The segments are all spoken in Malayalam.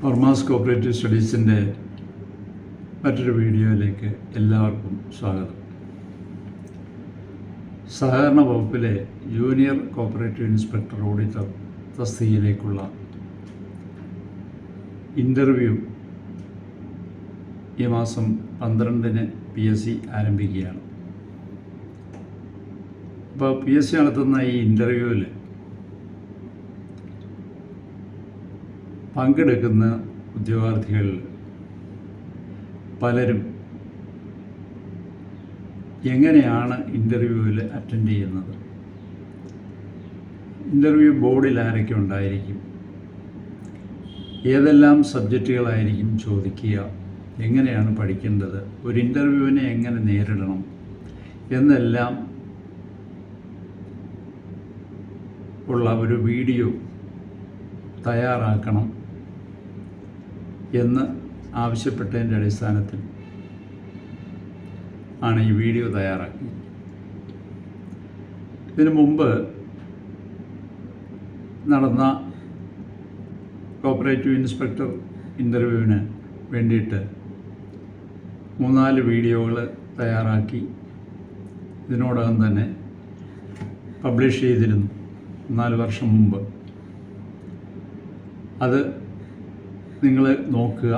ഫർമാസ് കോപ്പറേറ്റീവ് സ്റ്റഡീസിൻ്റെ മറ്റൊരു വീഡിയോയിലേക്ക് എല്ലാവർക്കും സ്വാഗതം. സഹകരണ വകുപ്പിലെ ജൂനിയർ കോപ്പറേറ്റീവ് ഇൻസ്പെക്ടർ ഓഡിറ്റർ തസ്തികയിലേക്കുള്ള ഇൻ്റർവ്യൂ ഈ മാസം 12-ന് PSC ആരംഭിക്കുകയാണ്. അപ്പോൾ PSC നടത്തുന്ന ഈ ഇൻ്റർവ്യൂവിൽ പങ്കെടുക്കുന്ന ഉദ്യോഗാർത്ഥികൾ പലരും എങ്ങനെയാണ് ഇൻ്റർവ്യൂവിൽ അറ്റൻഡ് ചെയ്യുന്നത്, ഇൻ്റർവ്യൂ ബോർഡിൽ ആരൊക്കെ ഉണ്ടായിരിക്കും, ഏതെല്ലാം സബ്ജക്റ്റുകളായിരിക്കും ചോദിക്കുക, എങ്ങനെയാണ് പഠിക്കേണ്ടത്, ഒരു ഇൻ്റർവ്യൂവിനെ എങ്ങനെ നേരിടണം എന്നെല്ലാം ഉള്ള ഒരു വീഡിയോ തയ്യാറാക്കണം എന്ന് ആവശ്യപ്പെട്ടതിൻ്റെ അടിസ്ഥാനത്തിൽ ആണ് ഈ വീഡിയോ തയ്യാറാക്കിയത്. ഇതിനു മുമ്പ് നടന്ന കോപ്പറേറ്റീവ് ഇൻസ്പെക്ടർ ഇൻ്റർവ്യൂവിന് വേണ്ടിയിട്ട് 3-4 വീഡിയോകൾ തയ്യാറാക്കി ഇതിനോടകം തന്നെ പബ്ലിഷ് ചെയ്തിരുന്നു 4 വർഷം മുമ്പ്. അത് നിങ്ങൾ നോക്കുക.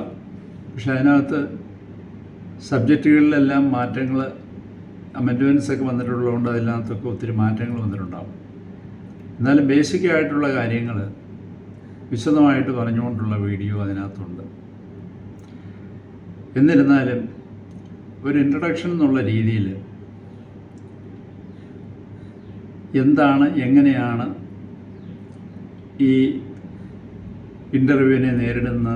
പക്ഷെ അതിനകത്ത് സബ്ജക്റ്റുകളിലെല്ലാം മാറ്റങ്ങൾ, അമെൻഡ്മെൻറ്റ്സൊക്കെ വന്നിട്ടുള്ളതുകൊണ്ട് അതിനകത്തൊക്കെ ഒത്തിരി മാറ്റങ്ങൾ വന്നിട്ടുണ്ടാകും. എന്നാലും ബേസിക്കായിട്ടുള്ള കാര്യങ്ങൾ വിശദമായിട്ട് പറഞ്ഞുകൊണ്ടുള്ള വീഡിയോ അതിനകത്തുണ്ട്. എന്നിരുന്നാലും ഒരു ഇൻട്രൊഡക്ഷൻ എന്നുള്ള രീതിയിൽ എന്താണ്, എങ്ങനെയാണ് ഈ ഇൻ്റർവ്യൂവിനെ നേരിടുന്ന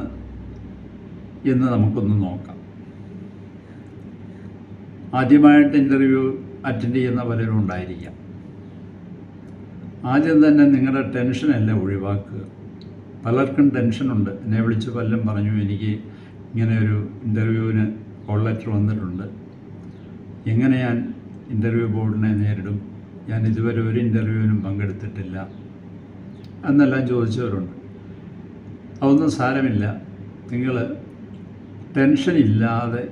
എന്ന് നമുക്കൊന്ന് നോക്കാം. ആദ്യമായിട്ട് ഇൻ്റർവ്യൂ അറ്റൻഡ് ചെയ്യുന്ന പലരും ഉണ്ടായിരിക്കാം. ആദ്യം തന്നെ നിങ്ങളുടെ ടെൻഷനെല്ലാം ഒഴിവാക്കുക. പലർക്കും ടെൻഷനുണ്ട്. എന്നെ വിളിച്ച് പലരും പറഞ്ഞു, എനിക്ക് ഇങ്ങനെ ഒരു ഇൻ്റർവ്യൂവിന് കോൾ ലെറ്റർ വന്നിട്ടുണ്ട്, എങ്ങനെ ഞാൻ ഇൻ്റർവ്യൂ ബോർഡിനെ നേരിടും, ഞാൻ ഇതുവരെ ഒരു ഇൻ്റർവ്യൂവിനും പങ്കെടുത്തിട്ടില്ല എന്നെല്ലാം ചോദിച്ചവരുണ്ട്. അതൊന്നും സാരമില്ല. നിങ്ങൾ ടെൻഷൻ ഇല്ലാതെ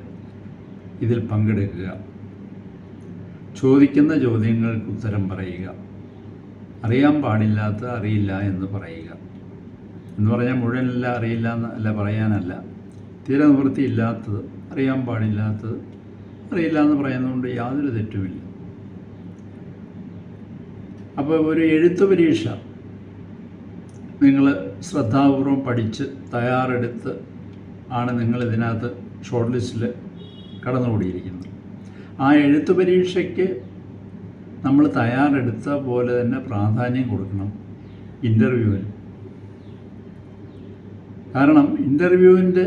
ഇതിൽ പങ്കെടുക്കുക. ചോദിക്കുന്ന ചോദ്യങ്ങൾക്ക് ഉത്തരം പറയുക. അറിയാൻ പാടില്ലാത്ത അറിയില്ല എന്ന് പറയുക. എന്ന് പറഞ്ഞാൽ മുഴുവനെല്ലാം അറിയില്ല എന്നല്ല പറയാനല്ല, തീരെ നിവൃത്തിയില്ലാത്തത്, അറിയാൻ പാടില്ലാത്തത് അറിയില്ല എന്ന് പറയുന്നതുകൊണ്ട് യാതൊരു തെറ്റുമില്ല. അപ്പോൾ ഒരു എഴുത്ത് പരീക്ഷ നിങ്ങൾ ശ്രദ്ധാപൂർവം പഠിച്ച് തയ്യാറെടുത്ത് ആണ് നിങ്ങൾ ഇതിനകത്ത് ഷോർട്ട് ലിസ്റ്റിൽ കടന്നുകൂടിയിരിക്കുന്നത്. ആ എഴുത്ത് പരീക്ഷയ്ക്ക് നമ്മൾ തയ്യാറെടുത്ത പോലെ തന്നെ പ്രാധാന്യം കൊടുക്കണം ഇൻ്റർവ്യൂവിന്. കാരണം ഇൻ്റർവ്യൂവിൻ്റെ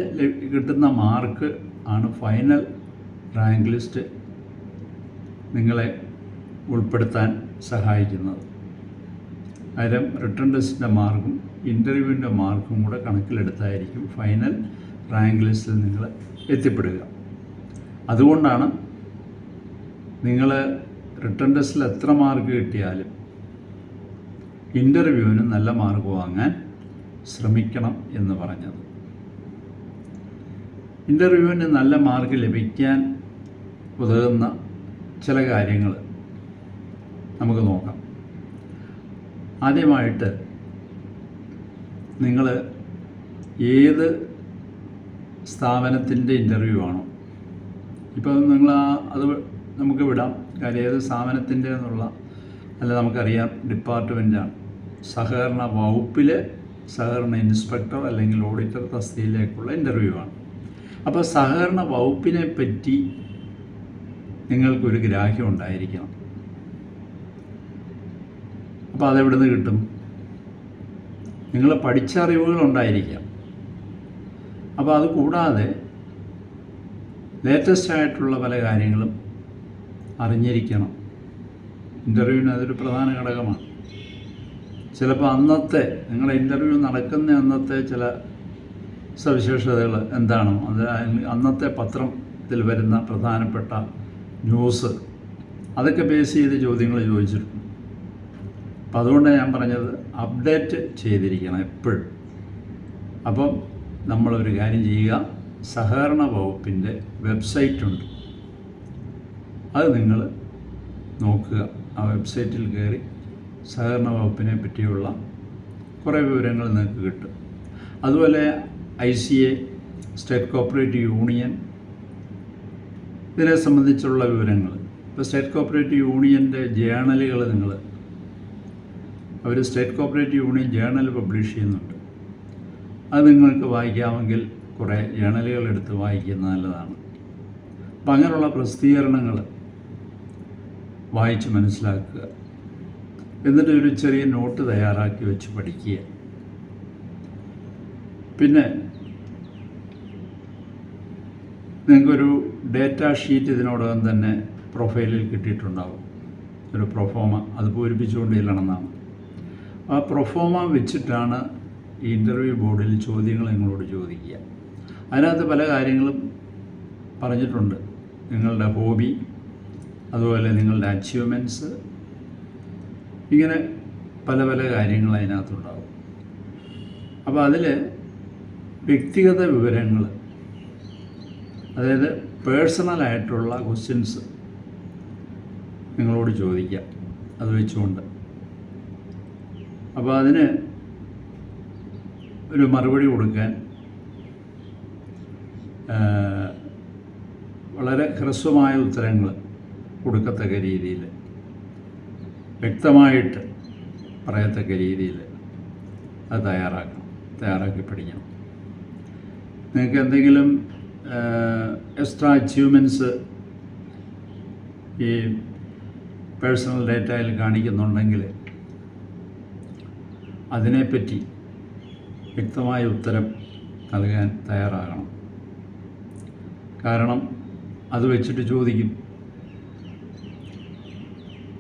കിട്ടുന്ന മാർക്ക് ആണ് ഫൈനൽ റാങ്ക് ലിസ്റ്റ് നിങ്ങളെ ഉൾപ്പെടുത്താൻ സഹായിക്കുന്നത്. അന്നേരം റിട്ടേൺ ടെസ്റ്റിൻ്റെ മാർക്കും ഇൻ്റർവ്യൂവിൻ്റെ മാർക്കും കൂടെ കണക്കിലെടുത്തായിരിക്കും ഫൈനൽ റാങ്ക് ലിസ്റ്റിൽ നിങ്ങൾ എത്തിപ്പെടുക. അതുകൊണ്ടാണ് നിങ്ങൾ റിട്ടേൺ ടെസ്റ്റിൽ എത്ര മാർക്ക് കിട്ടിയാലും ഇൻ്റർവ്യൂവിന് നല്ല മാർക്ക് വാങ്ങാൻ ശ്രമിക്കണം എന്ന് പറഞ്ഞത്. ഇൻ്റർവ്യൂവിന് നല്ല മാർക്ക് ലഭിക്കാൻ ഉതകുന്ന ചില കാര്യങ്ങൾ നമുക്ക് നോക്കാം. ആദ്യമായിട്ട് നിങ്ങൾ ഏത് സ്ഥാപനത്തിൻ്റെ ഇൻ്റർവ്യൂ ആണോ, ഇപ്പോൾ നിങ്ങൾ അത് നമുക്ക് വിടാം, കാര്യം ഏത് സ്ഥാപനത്തിൻ്റെ എന്നുള്ള അല്ല, നമുക്കറിയാം ഡിപ്പാർട്ട്മെൻറ്റാണ്. സഹകരണ വകുപ്പിലെ സഹകരണ ഇൻസ്പെക്ടർ അല്ലെങ്കിൽ ഓഡിറ്റർ തസ്തികയിലേക്കുള്ള ഇൻ്റർവ്യൂ ആണ്. അപ്പോൾ സഹകരണ വകുപ്പിനെ പറ്റി നിങ്ങൾക്കൊരു ഗ്രാഹ്യം ഉണ്ടായിരിക്കണം. അപ്പോൾ അതെവിടെ നിന്ന് കിട്ടും? നിങ്ങൾ പഠിച്ച അറിവുകളുണ്ടായിരിക്കാം. അപ്പോൾ അത് കൂടാതെ ലേറ്റസ്റ്റ് ആയിട്ടുള്ള പല കാര്യങ്ങളും അറിഞ്ഞിരിക്കണം. ഇൻ്റർവ്യൂവിന് അതൊരു പ്രധാന ഘടകമാണ്. ചിലപ്പോൾ അന്നത്തെ നിങ്ങളുടെ ഇൻ്റർവ്യൂ നടക്കുന്ന അന്നത്തെ ചില സവിശേഷതകൾ എന്താണോ, അത് അന്നത്തെ പത്രത്തിൽ വരുന്ന പ്രധാനപ്പെട്ട ന്യൂസ്, അതൊക്കെ ബേസ് ചെയ്ത് ചോദ്യങ്ങൾ ചോദിച്ചിട്ടുണ്ട്. അപ്പോൾ അതുകൊണ്ടാണ് ഞാൻ പറഞ്ഞത് അപ്ഡേറ്റ് ചെയ്തിരിക്കണം എപ്പോഴും. അപ്പം നമ്മളൊരു കാര്യം ചെയ്യുക, സഹകരണ വകുപ്പിൻ്റെ വെബ്സൈറ്റുണ്ട്, അത് നിങ്ങൾ നോക്കുക. ആ വെബ്സൈറ്റിൽ കയറി സഹകരണ വകുപ്പിനെ പറ്റിയുള്ള കുറേ വിവരങ്ങൾ നിങ്ങൾക്ക് കിട്ടും. അതുപോലെ ICA, സ്റ്റേറ്റ് കോപ്പറേറ്റീവ് യൂണിയൻ, ഇതിനെ സംബന്ധിച്ചുള്ള വിവരങ്ങൾ. ഇപ്പോൾ സ്റ്റേറ്റ് കോപ്പറേറ്റീവ് യൂണിയൻ്റെ ജേണലുകൾ അവർ state cooperative union journal publish ചെയ്യുന്നുണ്ട്. അത് നിങ്ങൾക്ക് വായിക്കാമെങ്കിൽ കുറേ ജേണലുകൾ എടുത്ത് വായിക്കുന്നത് നല്ലതാണ്. അപ്പം അങ്ങനെയുള്ള പ്രസിദ്ധീകരണങ്ങൾ വായിച്ച് മനസ്സിലാക്കുക. എന്നിട്ട് ഒരു ചെറിയ നോട്ട് തയ്യാറാക്കി വെച്ച് പഠിക്കുക. പിന്നെ നിങ്ങൾക്കൊരു ഡേറ്റാ ഷീറ്റ് ഇതിനോടകം തന്നെ പ്രൊഫൈലിൽ കിട്ടിയിട്ടുണ്ടാവും, ഒരു പ്രൊഫോമ. അത് പൂരിപ്പിച്ചുകൊണ്ട് ചെല്ലണമെന്നാണ്. ആ പ്രൊഫോമ വെച്ചിട്ടാണ് ഈ ഇൻ്റർവ്യൂ ബോർഡിൽ ചോദ്യങ്ങൾ നിങ്ങളോട് ചോദിക്കുക. അതിനകത്ത് പല കാര്യങ്ങളും പറഞ്ഞിട്ടുണ്ട്. നിങ്ങളുടെ ഹോബി, അതുപോലെ നിങ്ങളുടെ അച്ചീവ്മെൻറ്റ്സ്, ഇങ്ങനെ പല പല കാര്യങ്ങൾ അതിനകത്തുണ്ടാകും. അപ്പോൾ അതിൽ വ്യക്തിഗത വിവരങ്ങൾ, അതായത് പേഴ്സണലായിട്ടുള്ള ക്വസ്റ്റ്യൻസ് നിങ്ങളോട് ചോദിക്കാം അത് വെച്ചുകൊണ്ട്. അപ്പോൾ അതിന് ഒരു മറുപടി കൊടുക്കാൻ വളരെ ഹ്രസ്വമായ ഉത്തരങ്ങൾ കൊടുക്കത്തക്ക രീതിയിൽ, വ്യക്തമായിട്ട് പറയത്തക്ക രീതിയിൽ അത് തയ്യാറാക്കി പഠിക്കണം. നിങ്ങൾക്ക് എന്തെങ്കിലും എക്സ്ട്രാ അച്ചീവ്മെൻറ്റ്സ് ഈ പേഴ്സണൽ ഡേറ്റയിൽ കാണിക്കുന്നുണ്ടെങ്കിൽ അതിനെപ്പറ്റി വ്യക്തമായ ഉത്തരം നൽകാൻ തയ്യാറാകണം. കാരണം അത് വെച്ചിട്ട് ചോദിക്കും.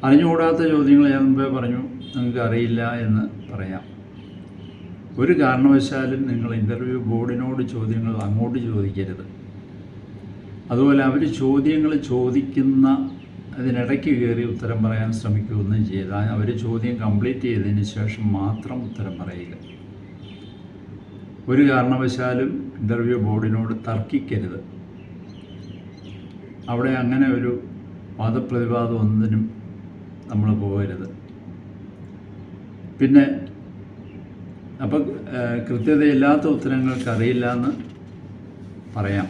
അറിഞ്ഞുകൂടാത്ത ചോദ്യങ്ങൾ ഞാൻ മുമ്പേ പറഞ്ഞു, നിങ്ങൾക്ക് അറിയില്ല എന്ന് പറയാം. ഒരു കാരണവശാലും നിങ്ങൾ ഇൻ്റർവ്യൂ ബോർഡിനോട് ചോദ്യങ്ങൾ അങ്ങോട്ട് ചോദിക്കരുത്. അതുപോലെ അവർ ചോദ്യങ്ങൾ ചോദിക്കുന്ന അതിനിടയ്ക്ക് കയറി ഉത്തരം പറയാൻ ശ്രമിക്കുകയൊന്നും ചെയ്ത് അവർ ചോദ്യം കംപ്ലീറ്റ് ചെയ്തതിന് ശേഷം മാത്രം ഉത്തരം പറയുക. ഒരു കാരണവശാലും ഇൻ്റർവ്യൂ ബോർഡിനോട് തർക്കിക്കരുത്. അവിടെ അങ്ങനെ ഒരു വാദപ്രതിവാദം ഒന്നിനും നമ്മൾ പോകരുത്. പിന്നെ അപ്പം കൃത്യതയില്ലാത്ത ഉത്തരങ്ങൾക്ക് അറിയില്ല എന്ന് പറയാം.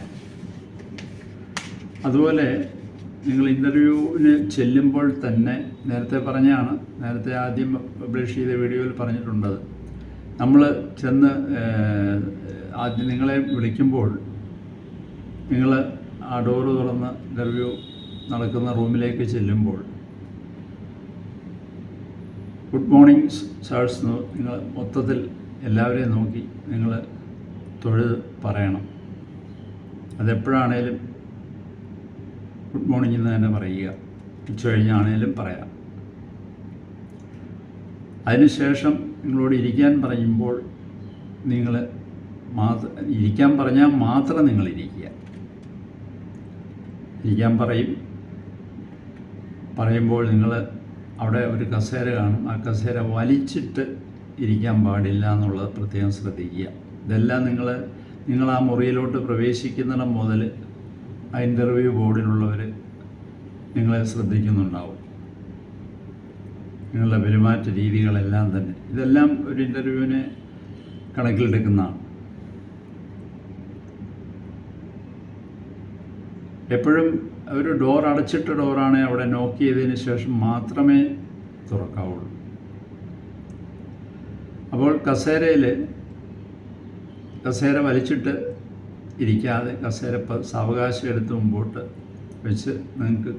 അതുപോലെ നിങ്ങൾ ഇൻ്റർവ്യൂവിന് ചെല്ലുമ്പോൾ തന്നെ നേരത്തെ ആദ്യം പബ്ലിഷ് ചെയ്ത വീഡിയോയിൽ പറഞ്ഞിട്ടുണ്ടത്, നമ്മൾ ചെന്ന് ആദ്യം നിങ്ങളെ വിളിക്കുമ്പോൾ നിങ്ങൾ ആ ഡോറ് തുറന്ന് ഇൻ്റർവ്യൂ നടക്കുന്ന റൂമിലേക്ക് ചെല്ലുമ്പോൾ ഗുഡ് മോർണിംഗ് സാർസ് എന്ന് നിങ്ങൾ മൊത്തത്തിൽ എല്ലാവരെയും നോക്കി നിങ്ങൾ തൊഴുത് പറയണം. അതെപ്പോഴാണേലും ഗുഡ് മോർണിംഗ് എന്ന് തന്നെ പറയുക. ഉച്ച കഴിഞ്ഞാണേലും പറയാം. അതിനുശേഷം നിങ്ങളോട് ഇരിക്കാൻ പറയുമ്പോൾ നിങ്ങൾ ഇരിക്കാൻ പറഞ്ഞാൽ മാത്രം നിങ്ങൾ ഇരിക്കുക. ഇരിക്കാൻ പറയുമ്പോൾ നിങ്ങൾ അവിടെ ഒരു കസേര കാണും. ആ കസേര വലിച്ചിട്ട് ഇരിക്കാൻ പാടില്ല എന്നുള്ളത് പ്രത്യേകം ശ്രദ്ധിക്കുക. ഇതെല്ലാം നിങ്ങൾ ആ മുറിയിലോട്ട് പ്രവേശിക്കുന്നിടം മുതൽ ആ ഇൻ്റർവ്യൂ ബോർഡിലുള്ളവർ നിങ്ങളെ ശ്രദ്ധിക്കുന്നുണ്ടാവും. നിങ്ങളുടെ പെരുമാറ്റ രീതികളെല്ലാം തന്നെ, ഇതെല്ലാം ഒരു ഇൻ്റർവ്യൂവിനെ കണക്കിലെടുക്കുന്നതാണ്. എപ്പോഴും ഒരു ഡോർ അടച്ചിട്ട ഡോറാണ്, അവിടെ നോക്ക് ചെയ്തതിന് ശേഷം മാത്രമേ തുറക്കാവുള്ളൂ. അപ്പോൾ കസേര വലിച്ചിട്ട് ഇരിക്കാതെ കസേര സാവകാശം എടുത്ത് മുമ്പോട്ട് വെച്ച് നിങ്ങൾക്ക്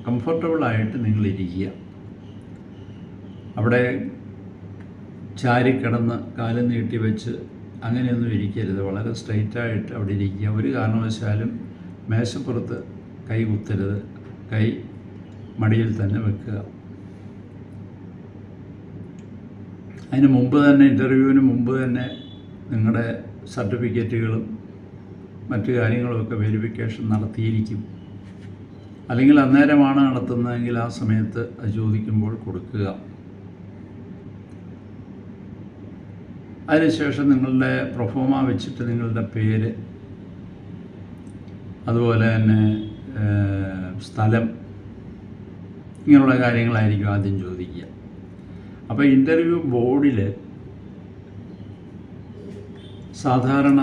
കംഫർട്ടബിളായിട്ട് നിങ്ങളിരിക്കുക. അവിടെ ചാരിക്കിടന്ന് കാലും നീട്ടി വെച്ച് അങ്ങനെയൊന്നും ഇരിക്കരുത്. വളരെ സ്ട്രെയിറ്റായിട്ട് അവിടെ ഇരിക്കുക. ഒരു കാരണവശാലും മേശപ്പുറത്ത് കൈ കുത്തരുത്. കൈ മടിയിൽ തന്നെ വെക്കുക. അതിന് മുമ്പ് തന്നെ, ഇൻ്റർവ്യൂവിന് മുമ്പ് തന്നെ നിങ്ങളുടെ സർട്ടിഫിക്കറ്റുകളും മറ്റു കാര്യങ്ങളുമൊക്കെ വെരിഫിക്കേഷൻ നടത്തിയിരിക്കും. അല്ലെങ്കിൽ അന്നേരമാണ് നടത്തുന്നതെങ്കിൽ ആ സമയത്ത് അത് ചോദിക്കുമ്പോൾ കൊടുക്കുക. അതിനുശേഷം നിങ്ങളുടെ പ്രൊഫോമ വെച്ചിട്ട് നിങ്ങളുടെ പേര്, അതുപോലെ തന്നെ സ്ഥലം, ഇങ്ങനെയുള്ള കാര്യങ്ങളായിരിക്കും ആദ്യം ചോദിക്കുക. അപ്പോൾ ഇൻ്റർവ്യൂ ബോർഡിൽ സാധാരണ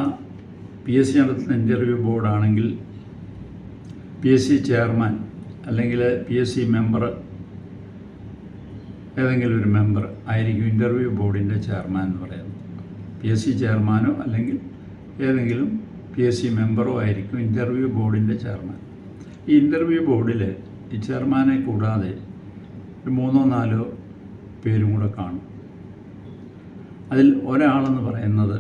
PSC നടത്തുന്ന ഇൻ്റർവ്യൂ ബോർഡാണെങ്കിൽ PSC ചെയർമാൻ അല്ലെങ്കിൽ PSC മെമ്പർ, ഏതെങ്കിലും ഒരു മെമ്പർ ആയിരിക്കും ഇൻ്റർവ്യൂ ബോർഡിൻ്റെ ചെയർമാൻ എന്ന് പറയുന്നത്. PSC ചെയർമാനോ അല്ലെങ്കിൽ ഏതെങ്കിലും PSC മെമ്പറോ ആയിരിക്കും ഇൻ്റർവ്യൂ ബോർഡിൻ്റെ ചെയർമാൻ. ഈ ഇൻ്റർവ്യൂ ബോർഡിൽ ഈ ചെയർമാനെ കൂടാതെ ഒരു 3-4 പേരും കൂടെ കാണും. അതിൽ ഒരാളെന്ന് പറയുന്നത്,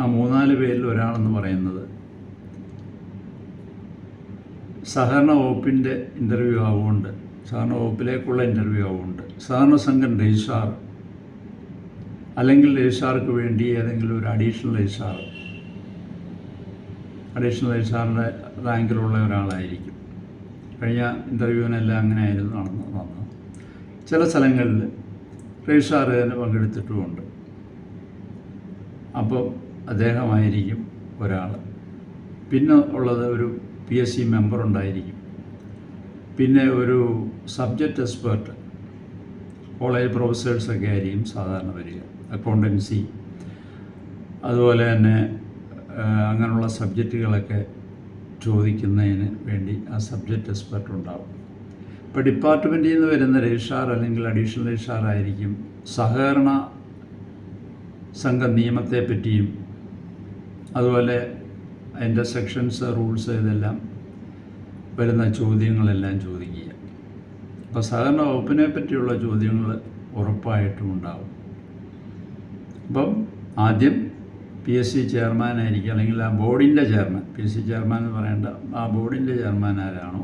ആ 3-4 പേരിൽ ഒരാളെന്ന് പറയുന്നത് സഹകരണ വകുപ്പിൻ്റെ ഇൻ്റർവ്യൂ ആവുകൊണ്ട്, സഹകരണ വകുപ്പിലേക്കുള്ള ഇൻ്റർവ്യൂ ആവുകൊണ്ട് സഹകരണ സംഘം രജിസ്ട്രാർ അല്ലെങ്കിൽ രജിസ്ട്രാർക്ക് വേണ്ടി ഏതെങ്കിലും ഒരു അഡീഷണൽ രജിസ്ട്രാറിൻ്റെ റാങ്കിലുള്ള ഒരാളായിരിക്കും. കഴിഞ്ഞ ഇൻ്റർവ്യൂവിനെല്ലാം അങ്ങനെയായിരുന്നു നടന്നത്. ചില സ്ഥലങ്ങളിൽ രജിസ്ട്രാർ തന്നെ പങ്കെടുത്തിട്ടുമുണ്ട്. അപ്പോൾ അദ്ദേഹമായിരിക്കും ഒരാൾ. പിന്നെ ഉള്ളത് ഒരു PSC മെമ്പർ ഉണ്ടായിരിക്കും. പിന്നെ ഒരു സബ്ജക്റ്റ് എക്സ്പേർട്ട്, കോളേജ് പ്രൊഫസേഴ്സൊക്കെ ആയിരിക്കും സാധാരണ വരിക. അക്കൗണ്ടൻസി, അതുപോലെ തന്നെ അങ്ങനെയുള്ള സബ്ജക്റ്റുകളൊക്കെ ചോദിക്കുന്നതിന് വേണ്ടി ആ സബ്ജക്റ്റ് എക്സ്പെർട്ട് ഉണ്ടാവും. ഇപ്പോൾ ഡിപ്പാർട്ട്മെൻറ്റിൽ നിന്ന് വരുന്ന രജിസ്ട്രാർ അല്ലെങ്കിൽ അഡീഷണൽ രജിസ്ട്രാർ ആയിരിക്കും സഹകരണ സംഘ നിയമത്തെ പറ്റിയും അതുപോലെ അതിൻ്റെ സെക്ഷൻസ്, റൂൾസ്, ഇതെല്ലാം വരുന്ന ചോദ്യങ്ങളെല്ലാം ചോദിക്കുക. അപ്പോൾ സഹകരണ വകുപ്പിനെ പറ്റിയുള്ള ചോദ്യങ്ങൾ ഉറപ്പായിട്ടും ഉണ്ടാവും. അപ്പം ആദ്യം PSC ചെയർമാനായിരിക്കും, അല്ലെങ്കിൽ ആ ബോർഡിൻ്റെ ചെയർമാൻ, PSC ചെയർമാൻ എന്ന് പറയേണ്ട, ആ ബോർഡിൻ്റെ ചെയർമാൻ ആരാണോ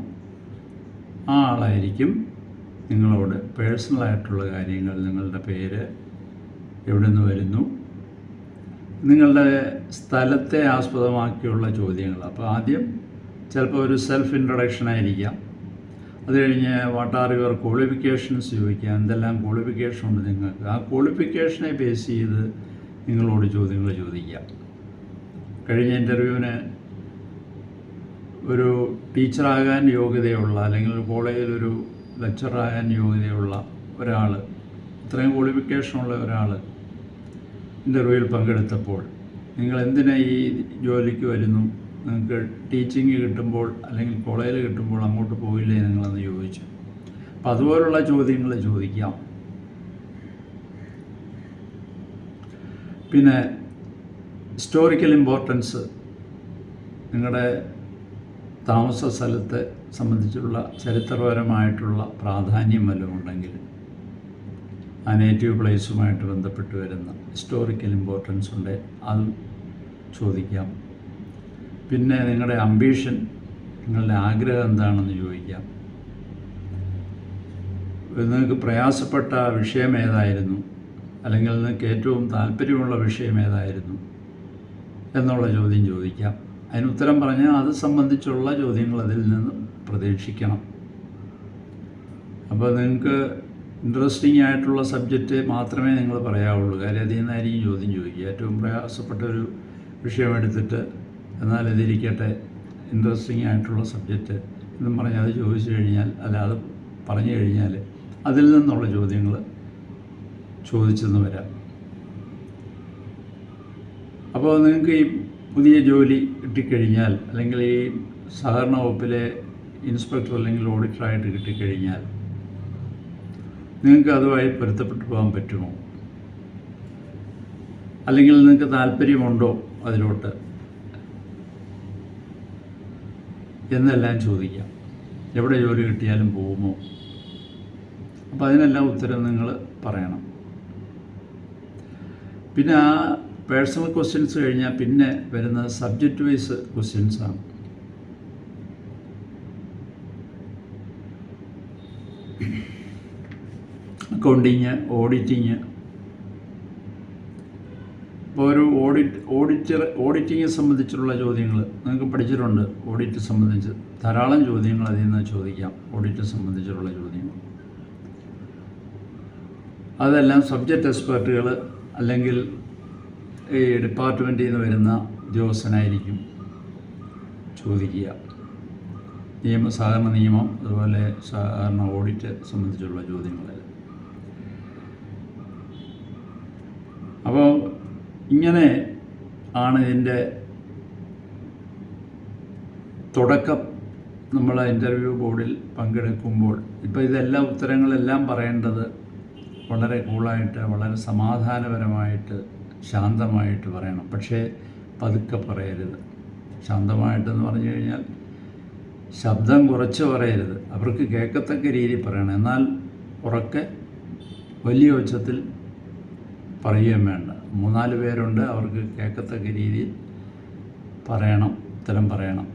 ആ ആളായിരിക്കും നിങ്ങളോട് പേഴ്സണലായിട്ടുള്ള കാര്യങ്ങൾ, നിങ്ങളുടെ പേര്, എവിടെ നിന്ന് വരുന്നു, നിങ്ങളുടെ സ്ഥലത്തെ ആസ്പദമാക്കിയുള്ള ചോദ്യങ്ങൾ. അപ്പോൾ ആദ്യം ചിലപ്പോൾ ഒരു സെൽഫ് ഇൻട്രൊഡക്ഷൻ ആയിരിക്കാം. അത് കഴിഞ്ഞ് വാട്ട് ആർ യുവർ ക്വാളിഫിക്കേഷൻസ് ചോദിക്കാം. എന്തെല്ലാം ക്വാളിഫിക്കേഷൻ ഉണ്ട് നിങ്ങൾക്ക്, ആ ക്വാളിഫിക്കേഷനെ ബേസ് ചെയ്ത് നിങ്ങളോട് ചോദ്യങ്ങൾ ചോദിക്കാം. കഴിഞ്ഞ ഇൻ്റർവ്യൂവിന് ഒരു ടീച്ചറാകാൻ യോഗ്യതയുള്ള അല്ലെങ്കിൽ ഒരു കോളേജിലൊരു ലെക്ചറാകാൻ യോഗ്യതയുള്ള ഒരാൾ, ഇത്രയും ക്വാളിഫിക്കേഷനുള്ള ഒരാൾ ഇൻ്റർവ്യൂവിൽ പങ്കെടുത്തപ്പോൾ നിങ്ങൾ എന്തിനാ ഈ ജോലിക്ക് വരുന്നു, നിങ്ങൾക്ക് ടീച്ചിങ് കിട്ടുമ്പോൾ അല്ലെങ്കിൽ കോളേജിൽ കിട്ടുമ്പോൾ അങ്ങോട്ട് പോയില്ലേ നിങ്ങളെന്ന് ചോദിച്ചു. അപ്പം അതുപോലുള്ള ചോദ്യങ്ങൾ ചോദിക്കാം. പിന്നെ ഹിസ്റ്റോറിക്കൽ ഇമ്പോർട്ടൻസ്, നിങ്ങളുടെ താമസ സ്ഥലത്തെ സംബന്ധിച്ചുള്ള ചരിത്രപരമായിട്ടുള്ള പ്രാധാന്യം വല്ലതും ഉണ്ടെങ്കിൽ ആ നേറ്റീവ് പ്ലേസുമായിട്ട് ബന്ധപ്പെട്ട് വരുന്ന ഹിസ്റ്റോറിക്കൽ ഇമ്പോർട്ടൻസ് ഉണ്ട്, അതും ചോദിക്കാം. പിന്നെ നിങ്ങളുടെ അംബീഷൻ, നിങ്ങളുടെ ആഗ്രഹം എന്താണെന്ന് ചോദിക്കാം. നിങ്ങൾക്ക് പ്രയാസപ്പെട്ട വിഷയം ഏതായിരുന്നു, അല്ലെങ്കിൽ നിങ്ങൾക്ക് ഏറ്റവും താല്പര്യമുള്ള വിഷയം ഏതായിരുന്നു എന്നുള്ള ചോദ്യം ചോദിക്കാം. അതിന് ഉത്തരം പറഞ്ഞാൽ അത് സംബന്ധിച്ചുള്ള ചോദ്യങ്ങൾ അതിൽ നിന്ന് പ്രതീക്ഷിക്കണം. അപ്പോൾ നിങ്ങൾക്ക് ഇൻട്രസ്റ്റിംഗ് ആയിട്ടുള്ള സബ്ജക്റ്റ് മാത്രമേ നിങ്ങൾ പറയാവുള്ളൂ. കാര്യം അതിൽ നിന്നായിരിക്കും ചോദ്യം ചോദിക്കുക. ഏറ്റവും പ്രയാസപ്പെട്ട ഒരു വിഷയം എടുത്തിട്ട് എന്നാൽ ഇതിരിക്കട്ടെ ഇൻട്രസ്റ്റിംഗ് ആയിട്ടുള്ള സബ്ജക്റ്റ് എന്നും പറഞ്ഞ് അത് ചോദിച്ചു കഴിഞ്ഞാൽ, അല്ല അത് പറഞ്ഞു കഴിഞ്ഞാൽ അതിൽ നിന്നുള്ള ചോദ്യങ്ങൾ ചോദിച്ചെന്ന് വരാം. അപ്പോൾ നിങ്ങൾക്ക് ഈ പുതിയ ജോലി കിട്ടിക്കഴിഞ്ഞാൽ, അല്ലെങ്കിൽ ഈ സഹകരണ വകുപ്പിലെ ഇൻസ്പെക്ടർ അല്ലെങ്കിൽ ഓഡിറ്ററായിട്ട് കിട്ടിക്കഴിഞ്ഞാൽ നിങ്ങൾക്ക് അതുമായി പൊരുത്തപ്പെട്ടു പോകാൻ പറ്റുമോ, അല്ലെങ്കിൽ നിങ്ങൾക്ക് താല്പര്യമുണ്ടോ അതിലോട്ട് എന്നെല്ലാം ചോദിക്കാം. എവിടെ ജോലി കിട്ടിയാലും പോകുമോ? അപ്പോൾ അതിനെല്ലാം ഉത്തരം നിങ്ങൾ പറയണം. പിന്നെ ആ പേഴ്സണൽ ക്വസ്റ്റ്യൻസ് കഴിഞ്ഞാൽ പിന്നെ വരുന്ന സബ്ജക്റ്റ് വൈസ് ക്വസ്റ്റ്യൻസാണ്. Accounting, auditing. ഇപ്പോൾ ഒരു ഓഡിറ്റിങ്ങിനെ സംബന്ധിച്ചുള്ള ചോദ്യങ്ങൾ നിങ്ങൾക്ക് പഠിച്ചിട്ടുണ്ട്. ഓഡിറ്റ് സംബന്ധിച്ച് ധാരാളം ചോദ്യങ്ങൾ അതിൽ നിന്ന് ചോദിക്കാം. ഓഡിറ്റ് സംബന്ധിച്ചുള്ള ചോദ്യങ്ങൾ അതെല്ലാം സബ്ജക്റ്റ് എക്സ്പെർട്ടുകൾ അല്ലെങ്കിൽ ഈ ഡിപ്പാർട്ട്മെൻറ്റിൽ നിന്ന് വരുന്ന ഉദ്യോഗസ്ഥനായിരിക്കും ചോദിക്കുക. സഹകരണ നിയമം, അതുപോലെ സഹകരണ ഓഡിറ്റ് സംബന്ധിച്ചുള്ള ചോദ്യങ്ങൾ. അപ്പോൾ ഇങ്ങനെ ആണ് ഇതിൻ്റെ തുടക്കം. നമ്മൾ ഇൻ്റർവ്യൂ ബോർഡിൽ പങ്കെടുക്കുമ്പോൾ ഇപ്പോൾ ഇതെല്ലാം ഉത്തരങ്ങളെല്ലാം പറയേണ്ടത് വളരെ കൂളായിട്ട്, വളരെ സമാധാനപരമായിട്ട്, ശാന്തമായിട്ട് പറയണം. പക്ഷേ പതുക്കെ പറയരുത്. ശാന്തമായിട്ടെന്ന് പറഞ്ഞു കഴിഞ്ഞാൽ ശബ്ദം കുറച്ച് പറയരുത്. അവർക്ക് കേൾക്കത്തക്ക രീതിയിൽ പറയണം. എന്നാൽ ഉറക്കെ വലിയ ഉച്ചത്തിൽ പറയുകയും വേണ്ട. 3-4 പേരുണ്ട്, അവർക്ക് കേൾക്കത്തക്ക രീതിയിൽ പറയണം, ഉത്തരം പറയണം.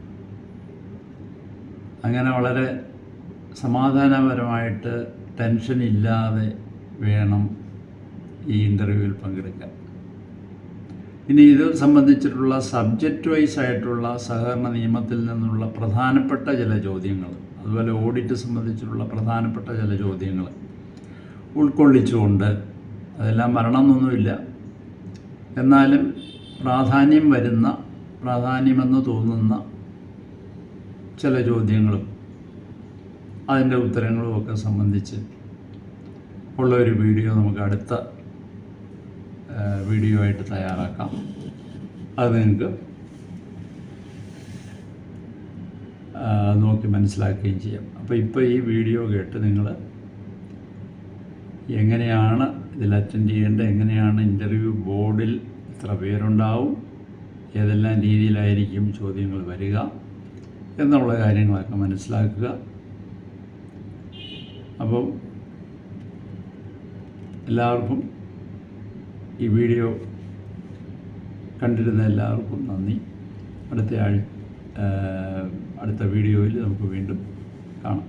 അങ്ങനെ വളരെ സമാധാനപരമായിട്ട് ടെൻഷൻ ഇല്ലാതെ വേണം ഈ ഇൻ്റർവ്യൂവിൽ പങ്കെടുക്കാൻ. ഇനി ഇത് സംബന്ധിച്ചിട്ടുള്ള സബ്ജക്റ്റ് വൈസ് ആയിട്ടുള്ള സഹകരണ നിയമത്തിൽ നിന്നുള്ള പ്രധാനപ്പെട്ട ചില ചോദ്യങ്ങൾ, അതുപോലെ ഓഡിറ്റ് സംബന്ധിച്ചിട്ടുള്ള പ്രധാനപ്പെട്ട ചില ചോദ്യങ്ങൾ ഉൾക്കൊള്ളിച്ചുകൊണ്ട്, അതെല്ലാം വരണമെന്നൊന്നുമില്ല, എന്നാലും പ്രാധാന്യമെന്ന് തോന്നുന്ന ചില ചോദ്യങ്ങളും അതിൻ്റെ ഉത്തരങ്ങളും ഒക്കെ സംബന്ധിച്ച് ഉള്ള ഒരു വീഡിയോ നമുക്ക് അടുത്ത വീഡിയോ ആയിട്ട് തയ്യാറാക്കാം. അത് നിങ്ങൾക്ക് നോക്കി മനസ്സിലാക്കുകയും ചെയ്യാം. അപ്പോൾ ഇപ്പോൾ ഈ വീഡിയോ കേട്ട് നിങ്ങൾ എങ്ങനെയാണ് ഇതിൽ അറ്റൻഡ് ചെയ്യേണ്ടത്, എങ്ങനെയാണ് ഇൻ്റർവ്യൂ ബോർഡിൽ എത്ര പേരുണ്ടാവും, ഏതെല്ലാം രീതിയിലായിരിക്കും ചോദ്യങ്ങൾ വരിക എന്നുള്ള കാര്യങ്ങളൊക്കെ മനസ്സിലാക്കുക. അപ്പോൾ എല്ലാവർക്കും, ഈ വീഡിയോ കണ്ടിരുന്ന എല്ലാവർക്കും നന്ദി. അടുത്ത വീഡിയോയിൽ നമുക്ക് വീണ്ടും കാണാം.